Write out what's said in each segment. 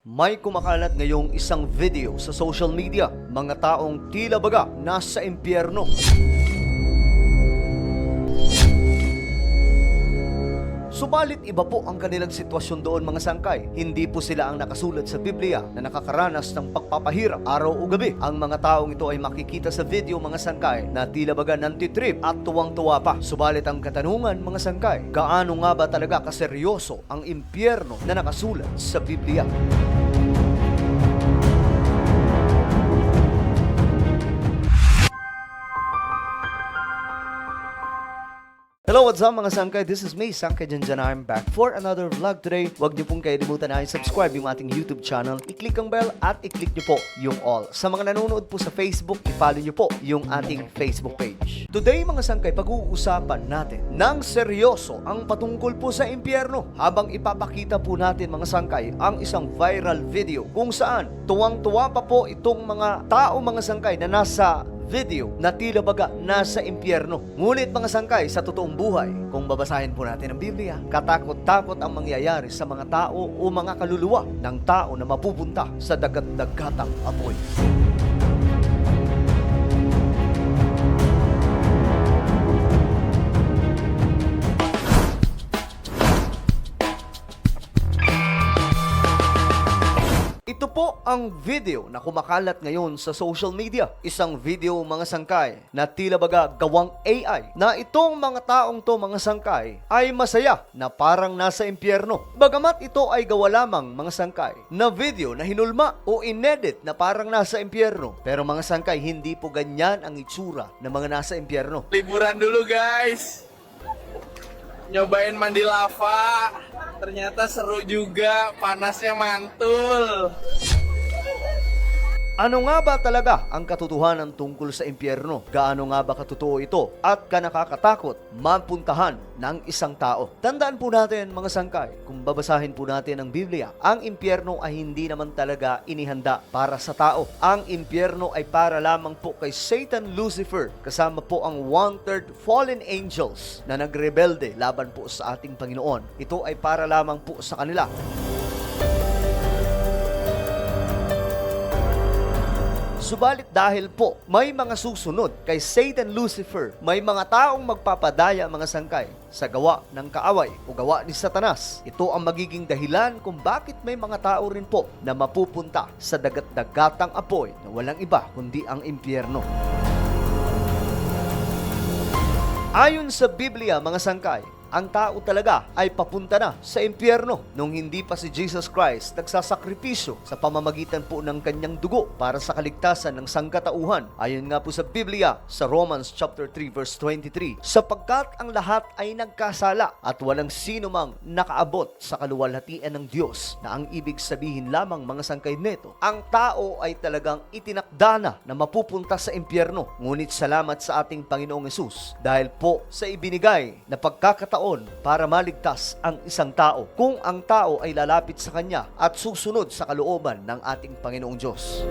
May kumakalat ngayong isang video sa social media, mga taong tila baga nasa impyerno. Subalit iba po ang kanilang sitwasyon doon, mga sangkay. Hindi po sila ang nakasulat sa Biblia na nakakaranas ng pagpapahirap araw o gabi. Ang mga taong ito ay makikita sa video, mga sangkay, na tila baga nantitrip at tuwang-tuwa pa. Subalit ang katanungan, mga sangkay, gaano nga ba talaga kaseryoso ang impyerno na nakasulat sa Biblia? Hello, what's up mga sangkay? This is me, Sangkay Janjan. I'm back for another vlog today. Huwag niyo pong kalimutan na i-subscribe yung ating YouTube channel. I-click ang bell at i-click niyo po yung all. Sa mga nanonood po sa Facebook, i-follow niyo po yung ating Facebook page. Today mga sangkay, pag-uusapan natin ng seryoso ang patungkol po sa impyerno. Habang ipapakita po natin, mga sangkay, ang isang viral video kung saan tuwang-tuwa pa po itong mga tao, mga sangkay, na nasa video na tila baga nasa impyerno. Ngunit mga sangkay, sa totoong buhay, kung babasahin po natin ang Biblia, katakot-takot ang mangyayari sa mga tao o mga kaluluwa ng tao na mapupunta sa dagat-dagatang apoy. Ito po ang video na kumakalat ngayon sa social media. Isang video, mga sangkay, na tila baga gawang AI, na itong mga taong to, mga sangkay, ay masaya na parang nasa impyerno. Bagamat ito ay gawa lamang, mga sangkay, na video na hinulma o inedit na parang nasa impyerno. Pero mga sangkay, hindi po ganyan ang itsura ng mga nasa impyerno. Liburan dulu guys, nyobain mandi lava, ternyata seru juga, panasnya mantul. Ano nga ba talaga ang katotohanan tungkol sa impyerno? Gaano nga ba katotoo ito? At kanakakatakot mapuntahan ng isang tao? Tandaan po natin, mga sangkay, kung babasahin po natin ang Biblia, ang impyerno ay hindi naman talaga inihanda para sa tao. Ang impyerno ay para lamang po kay Satan, Lucifer, kasama po ang 1/3 fallen angels na nagrebelde laban po sa ating Panginoon. Ito ay para lamang po sa kanila. Subalit dahil po may mga susunod kay Satan, Lucifer, may mga taong magpapadaya, mga sangkay, sa gawa ng kaaway o gawa ni Satanas. Ito ang magiging dahilan kung bakit may mga tao rin po na mapupunta sa dagat-dagatang apoy na walang iba kundi ang impyerno. Ayon sa Biblia, mga sangkay, ang tao talaga ay papunta na sa impyerno nung hindi pa si Jesus Christ nagsasakripisyo sa pamamagitan po ng kanyang dugo para sa kaligtasan ng sangkatauhan. Ayon nga po sa Biblia sa Romans chapter 3 verse 23, sapagkat ang lahat ay nagkasala at walang sino mang nakaabot sa kaluwalhatian ng Diyos, na ang ibig sabihin lamang, mga sangkay, neto, ang tao ay talagang itinakda na mapupunta sa impyerno. Ngunit salamat sa ating Panginoong Hesus dahil po sa ibinigay na pagkakataon para maligtas ang isang tao kung ang tao ay lalapit sa Kanya at susunod sa kalooban ng ating Panginoong Diyos.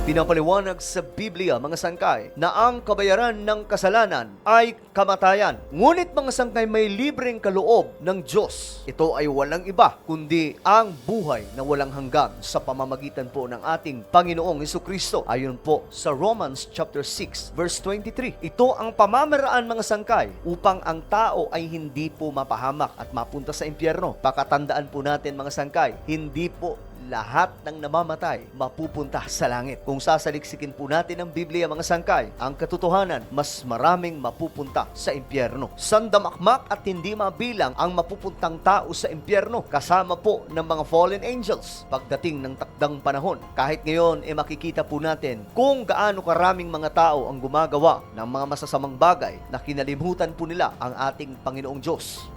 Pinapaliwanag sa Biblia, mga sangkay, na ang kabayaran ng kasalanan ay kamatayan. Ngunit, mga sangkay, may libreng kaloob ng Diyos. Ito ay walang iba kundi ang buhay na walang hanggan sa pamamagitan po ng ating Panginoong Hesukristo. Ayon po sa Romans chapter 6 verse 23. Ito ang pamamaraan, mga sangkay, upang ang tao ay hindi po mapahamak at mapunta sa impyerno. Pakatandaan po natin, mga sangkay, hindi po lahat ng namamatay mapupunta sa langit. Kung sasaliksikin po natin ang Biblia, mga sangkay, ang katotohanan, mas maraming mapupunta sa impyerno. Sandamakmak at hindi mabilang ang mapupuntang tao sa impyerno, kasama po ng mga fallen angels pagdating ng takdang panahon. Kahit ngayon, makikita po natin kung gaano karaming mga tao ang gumagawa ng mga masasamang bagay na kinalimutan po nila ang ating Panginoong Diyos.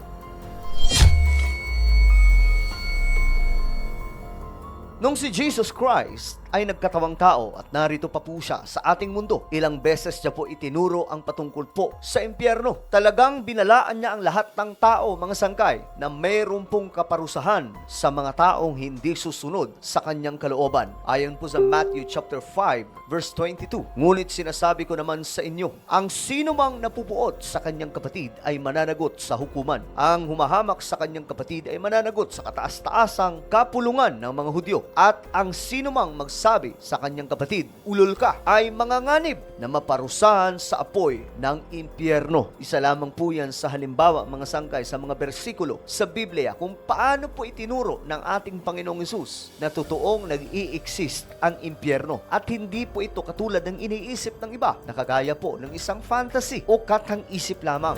Nung si Jesus Christ ay nagkatawang tao at narito pa po siya sa ating mundo, ilang beses niya po itinuro ang patungkol po sa impyerno. Talagang binalaan niya ang lahat ng tao, mga sangkay, na mayroon pong kaparusahan sa mga taong hindi susunod sa kanyang kalooban. Ayon po sa Matthew chapter 5 verse 22. Ngunit sinasabi ko naman sa inyo, ang sino mang napupuot sa kanyang kapatid ay mananagot sa hukuman. Ang humahamak sa kanyang kapatid ay mananagot sa kataas-taasang kapulungan ng mga Hudyo. At ang sino mang magsabi sa kanyang kapatid, ulol ka, ay manganganib na maparusahan sa apoy ng impyerno. Isa lamang po yan sa halimbawa, mga sangkay, sa mga bersikulo sa Biblia kung paano po itinuro ng ating Panginoong Hesus na totoong nag-i-exist ang impyerno. At hindi po ito katulad ng iniisip ng iba, na kagaya po ng isang fantasy o katang-isip lamang.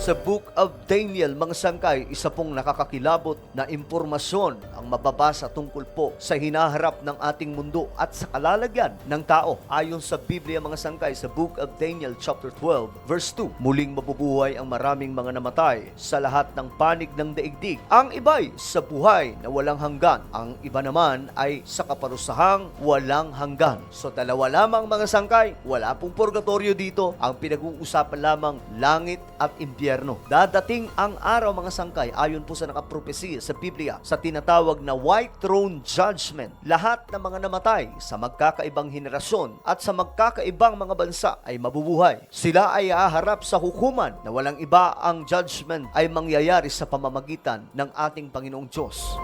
Sa Book of Daniel, mga sangkay, isa pong nakakakilabot na impormasyon ang mababasa tungkol po sa hinaharap ng ating mundo at sa kalalagyan ng tao. Ayon sa Biblia, mga sangkay, sa Book of Daniel chapter 12 verse 2, muling mabubuhay ang maraming mga namatay sa lahat ng panig ng daigdig. Ang iba'y sa buhay na walang hanggan, ang iba naman ay sa kaparusahang walang hanggan. So dalawa lamang, mga sangkay, wala pong purgatorio dito. Ang pinag-uusapan lamang langit at impyerno. Dadating ang araw, mga sangkay, ayon po sa nakapropesiya sa Biblia, sa tinatawag na White Throne Judgment. Lahat ng mga namatay sa magkakaibang henerasyon at sa magkakaibang mga bansa ay mabubuhay. Sila ay haharap sa hukuman na walang iba. Ang judgment ay mangyayari sa pamamagitan ng ating Panginoong Diyos.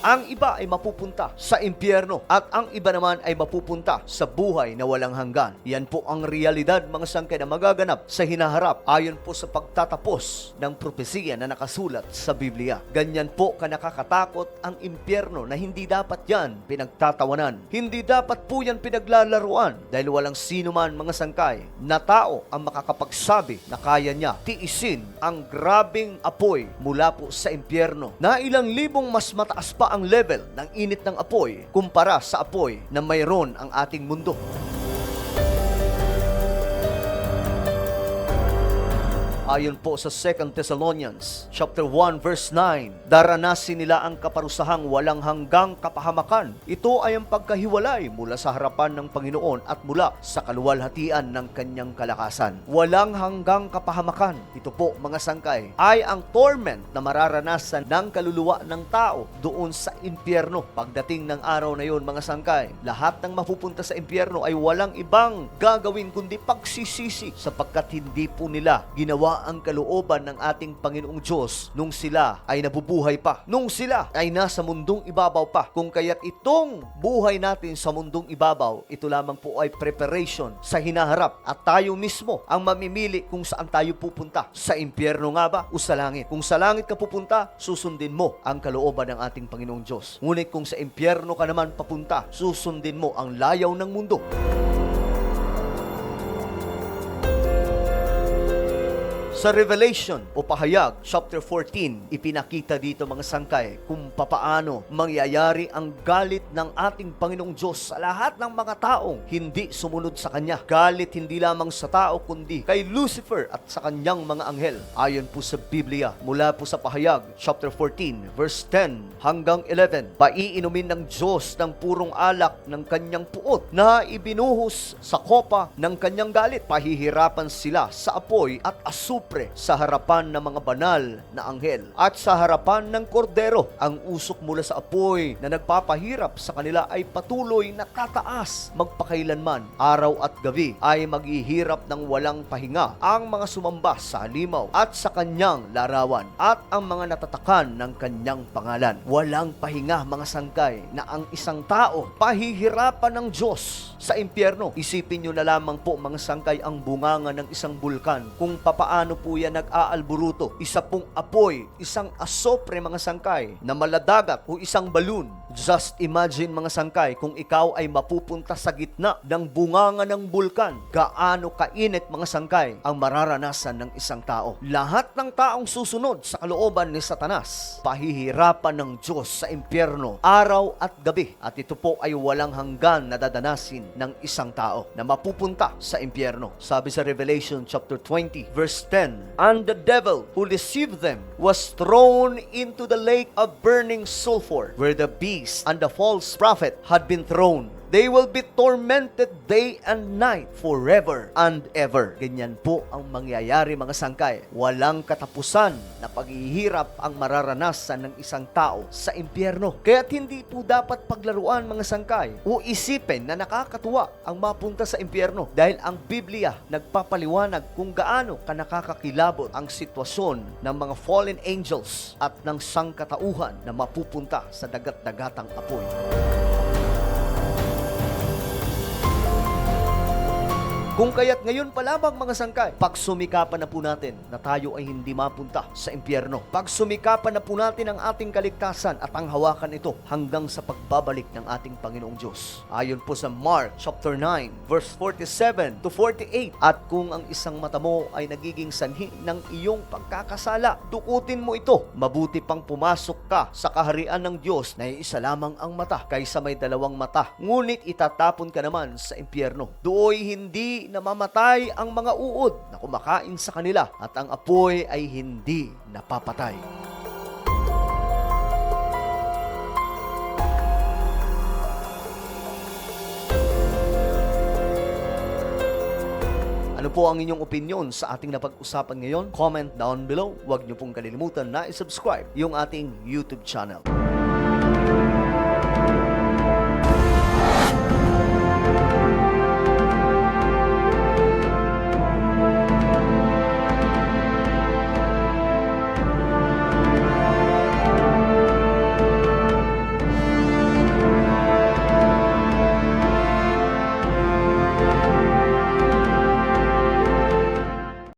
Ang iba ay mapupunta sa impyerno at ang iba naman ay mapupunta sa buhay na walang hanggan. Yan po ang realidad, mga sangkay, na magaganap sa hinaharap ayon po sa pagtatapos ng propesiya na nakasulat sa Biblia. Ganyan po kanakakatakot ang impyerno na hindi dapat yan pinagtatawanan. Hindi dapat po yan pinaglalaruan dahil walang sino man, mga sangkay, na tao ang makakapagsabi na kaya niya tiisin ang grabing apoy mula po sa impyerno na ilang libong mas mataas pa ang level ng init ng apoy kumpara sa apoy na mayroon ang ating mundo. Ayon po sa 2 Thessalonians chapter 1 verse 9, daranasin nila ang kaparusahang walang hanggang kapahamakan. Ito ay ang pagkahiwalay mula sa harapan ng Panginoon at mula sa kaluwalhatian ng kanyang kalakasan. Walang hanggang kapahamakan. Ito po, mga sangkay, ay ang torment na mararanasan ng kaluluwa ng tao doon sa impyerno. Pagdating ng araw na yon, mga sangkay, lahat ng mapupunta sa impyerno ay walang ibang gagawin kundi pagsisisi, sapagkat hindi po nila ginawa ang kalooban ng ating Panginoong Diyos nung sila ay nabubuhay pa, nung sila ay nasa mundong ibabaw pa. Kung kaya't itong buhay natin sa mundong ibabaw, ito lamang po ay preparation sa hinaharap at tayo mismo ang mamimili kung saan tayo pupunta. Sa impyerno nga ba o sa langit? Kung sa langit ka pupunta, susundin mo ang kalooban ng ating Panginoong Diyos. Ngunit kung sa impyerno ka naman papunta, susundin mo ang layaw ng mundo. Sa Revelation o Pahayag, chapter 14, ipinakita dito, mga sangkay, kung papaano mangyayari ang galit ng ating Panginoong Diyos sa lahat ng mga taong hindi sumunod sa Kanya. Galit hindi lamang sa tao, kundi kay Lucifer at sa kanyang mga anghel. Ayon po sa Biblia, mula po sa Pahayag, chapter 14, verse 10 hanggang 11, paiinumin ng Diyos ng purong alak ng kanyang puot na ibinuhos sa kopa ng kanyang galit. Pahihirapan sila sa apoy at asupre sa harapan ng mga banal na anghel at sa harapan ng kordero. Ang usok mula sa apoy na nagpapahirap sa kanila ay patuloy na tataas magpakailanman. Araw at gabi ay maghihirap ng walang pahinga ang mga sumamba sa halimaw at sa kanyang larawan at ang mga natatakan ng kanyang pangalan. Walang pahinga, mga sangkay, na ang isang tao pahihirapan ng Diyos sa impyerno. Isipin nyo na lamang po, mga sangkay, ang bunganga ng isang bulkan, kung papaano po yan nag-aalburuto. Isa pong apoy, isang asopre, mga sangkay, na maladagat o isang balon Just imagine mga sangkay, kung ikaw ay mapupunta sa gitna ng bunganga ng bulkan, gaano kainit mga sangkay ang mararanasan ng isang tao. Lahat ng taong susunod sa kalooban ni Satanas, pahihirapan ng Diyos sa impyerno araw at gabi. At ito po ay walang hanggan na dadanasin ng isang tao na mapupunta sa impyerno. Sabi sa Revelation chapter 20 verse 10, "And the devil who deceived them was thrown into the lake of burning sulfur, where the beast and the false prophet had been thrown. They will be tormented day and night forever and ever." Ganyan po ang mangyayari mga sangkay. Walang katapusan na paghihirap ang mararanasan ng isang tao sa impyerno. Kaya't hindi po dapat paglaruan mga sangkay o isipin na nakakatuwa ang mapunta sa impyerno, dahil ang Biblia nagpapaliwanag kung gaano ka nakakakilabot ang sitwasyon ng mga fallen angels at ng sangkatauhan na mapupunta sa dagat-dagatang apoy. Kung kaya't ngayon pa lamang mga sangkay, pagsumikapan na po natin na tayo ay hindi mapunta sa impyerno. Pagsumikapan na po natin ang ating kaligtasan at ang hawakan ito hanggang sa pagbabalik ng ating Panginoong Diyos. Ayon po sa Mark chapter 9 verse 47 to 48, "At kung ang isang mata mo ay nagiging sanhi ng iyong pagkakasala, dukutin mo ito. Mabuti pang pumasok ka sa kaharian ng Diyos na isa lamang ang mata kaysa may dalawang mata, ngunit itatapon ka naman sa impyerno. Dooy hindi namamatay ang mga uod na kumakain sa kanila, at ang apoy ay hindi napapatay." Ano po ang inyong opinion sa ating napag-usapan ngayon? Comment down below. Huwag niyo pong kalilimutan na i-subscribe yung ating YouTube channel.